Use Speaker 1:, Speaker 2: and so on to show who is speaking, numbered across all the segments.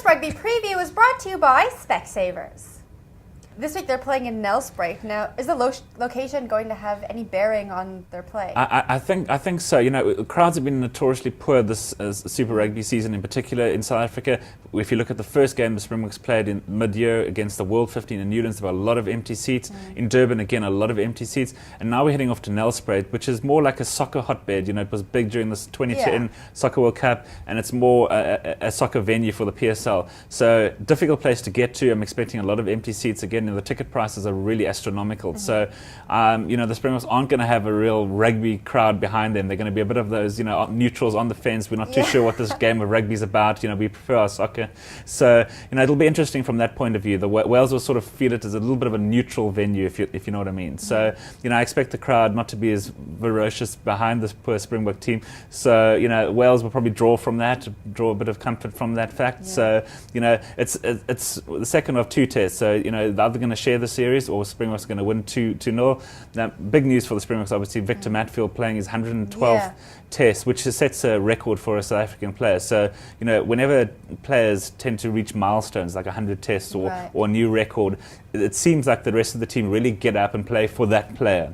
Speaker 1: This rugby preview is brought to you by Specsavers. This week they're playing in Nelspruit. Now, is the location going to have any bearing on their play?
Speaker 2: I think so. You know, crowds have been notoriously poor this Super Rugby season, in particular in South Africa. If you look at the first game the Springboks played in mid-year against the World 15 in Newlands, there were a lot of empty seats. In Durban, again, a lot of empty seats. And now we're heading off to Nelspruit, which is more like a soccer hotbed. You know, it was big during this 2010 Soccer World Cup, and it's more a soccer venue for the PSL. So, difficult place to get to. I'm expecting a lot of empty seats again. The ticket prices are really astronomical. So, you know, the Springboks aren't going to have a real rugby crowd behind them. They're going to be a bit of those, you know, neutrals on the fence. We're not too sure what this game of rugby is about. You know, we prefer our soccer. So, you know, it'll be interesting from that point of view. The Wales will sort of feel it as a little bit of a neutral venue, if you know what I mean. So, you know, I expect the crowd not to be as ferocious behind this poor Springbok team. So, you know, Wales will probably draw from that, draw a bit of comfort from that fact. So, you know, it's the second of two tests. So, you know, they're either going to share the series or Springboks are going to win 2-0. Now, big news for the Springboks, obviously, Victor Matfield playing his 112th test, which sets a record for a South African player. So, you know, whenever players tend to reach milestones like 100 tests or a new record, it seems like the rest of the team really get up and play for that player.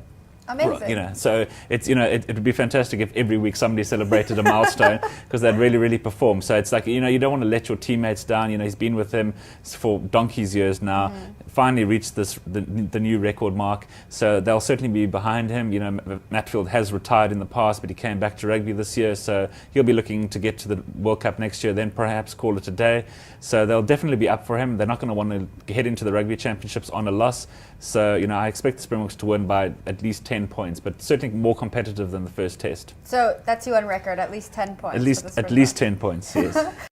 Speaker 1: Amazing.
Speaker 2: You know, so it's, you know, it would be fantastic if every week somebody celebrated a milestone because they'd really perform. So it's like, you know, you don't want to let your teammates down. You know, he's been with them for donkey's years now. Finally reached the new record mark. So they'll certainly be behind him. You know, Matfield has retired in the past, but he came back to rugby this year. So he'll be looking to get to the World Cup next year, then perhaps call it a day. So they'll definitely be up for him. They're not going to want to head into the Rugby Championships on a loss. So, you know, I expect the Springboks to win by at least 10 points, but certainly more competitive than the first test.
Speaker 1: So that's you on record, at least 10 points.
Speaker 2: At least 10 points, yes.